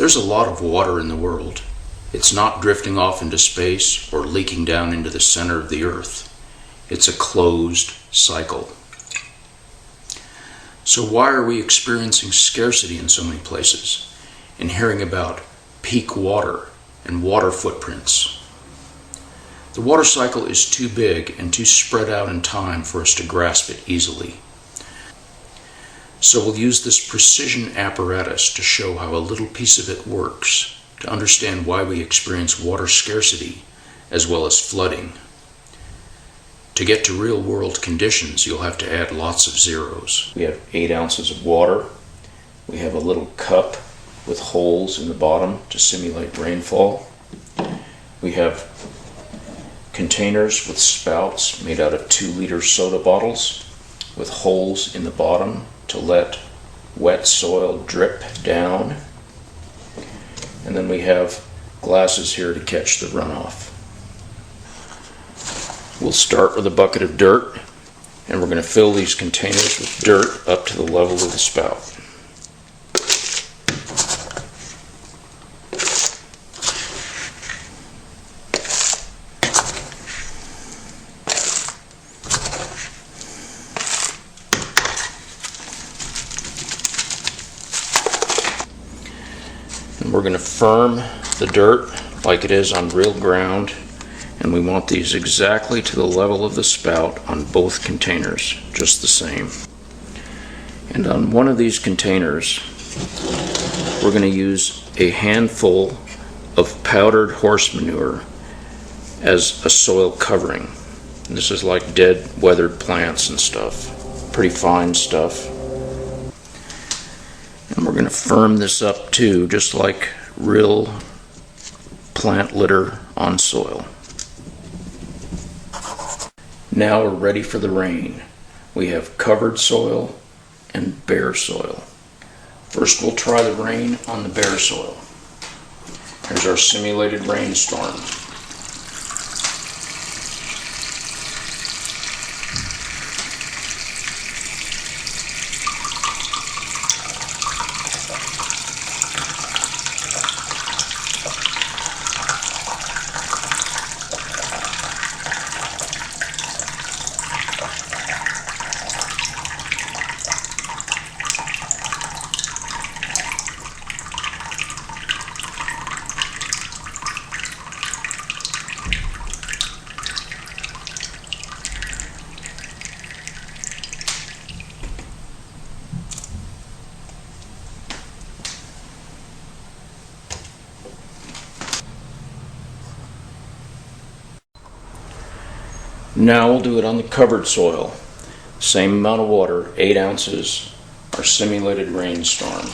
There's a lot of water in the world. It's not drifting off into space or leaking down into the center of the earth. It's a closed cycle. So why are we experiencing scarcity in so many places and hearing about peak water and water footprints? The water cycle is too big and too spread out in time for us to grasp it easily. So we'll use this precision apparatus to show how a little piece of it works, to understand why we experience water scarcity as well as flooding. To get to real-world conditions, you'll have to add lots of zeros. We have 8 ounces of water. We have a little cup with holes in the bottom to simulate rainfall. We have containers with spouts made out of 2-liter soda bottles with holes in the bottom to let wet soil drip down. And then we have glasses here to catch the runoff. We'll start with a bucket of dirt, and we're going to fill these containers with dirt up to the level of the spout. And we're going to firm the dirt like it is on real ground, and we want these exactly to the level of the spout on both containers, just the same. And on one of these containers, we're going to use a handful of powdered horse manure as a soil covering. And this is like dead, weathered plants and stuff, pretty fine stuff. And we're going to firm this up too, just like real plant litter on soil. Now we're ready for the rain. We have covered soil and bare soil. First we'll try the rain on the bare soil. Here's our simulated rainstorm. Now we'll do it on the covered soil. Same amount of water, 8 ounces, our simulated rainstorm.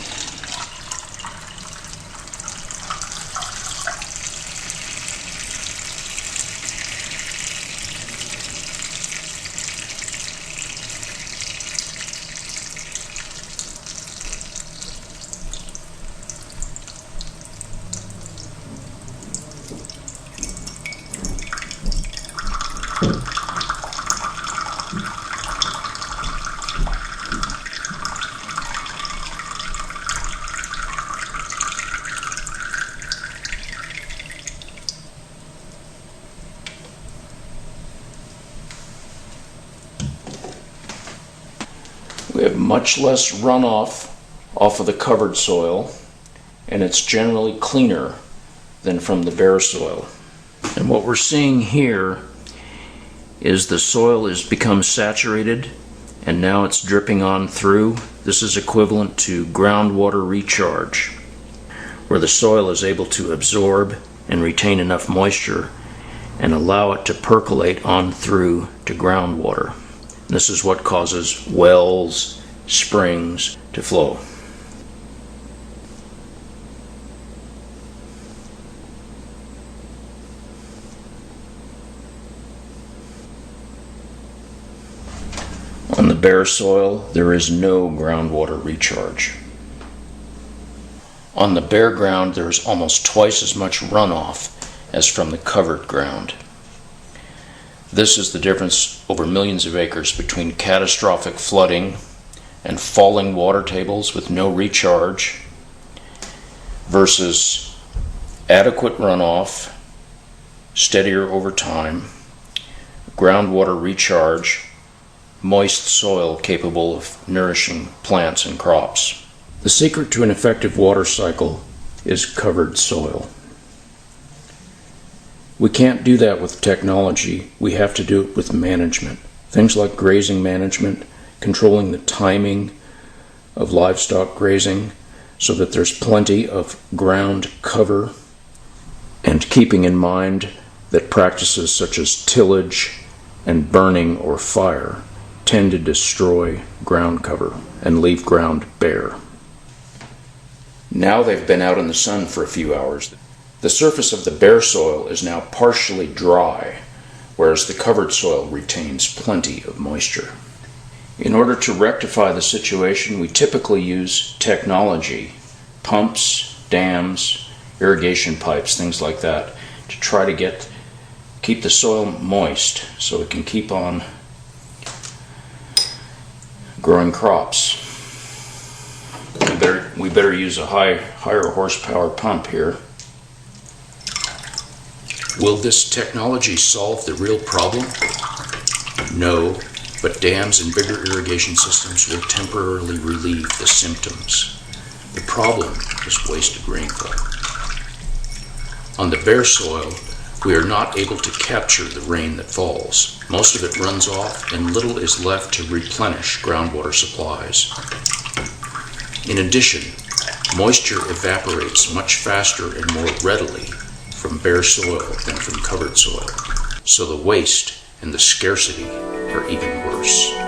We have much less runoff off of the covered soil, and it's generally cleaner than from the bare soil. And what we're seeing here is the soil has become saturated and now it's dripping on through. This is equivalent to groundwater recharge, where the soil is able to absorb and retain enough moisture and allow it to percolate on through to groundwater. This is what causes wells, springs to flow. On the bare soil, there is no groundwater recharge. On the bare ground, there is almost twice as much runoff as from the covered ground. This is the difference over millions of acres between catastrophic flooding and falling water tables with no recharge versus adequate runoff, steadier over time, groundwater recharge, moist soil capable of nourishing plants and crops. The secret to an effective water cycle is covered soil. We can't do that with technology. We have to do it with management. Things like grazing management, controlling the timing of livestock grazing so that there's plenty of ground cover, and keeping in mind that practices such as tillage and burning or fire tend to destroy ground cover and leave ground bare. Now they've been out in the sun for a few hours. The surface of the bare soil is now partially dry, whereas the covered soil retains plenty of moisture. In order to rectify the situation, we typically use technology, pumps, dams, irrigation pipes, things like that, to try to keep the soil moist so it can keep on growing crops. We better use a higher horsepower pump here. Will this technology solve the real problem? No, but dams and bigger irrigation systems will temporarily relieve the symptoms. The problem is wasted rainfall. On the bare soil, we are not able to capture the rain that falls. Most of it runs off and little is left to replenish groundwater supplies. In addition, moisture evaporates much faster and more readily from bare soil than from covered soil, so the waste and the scarcity are even worse.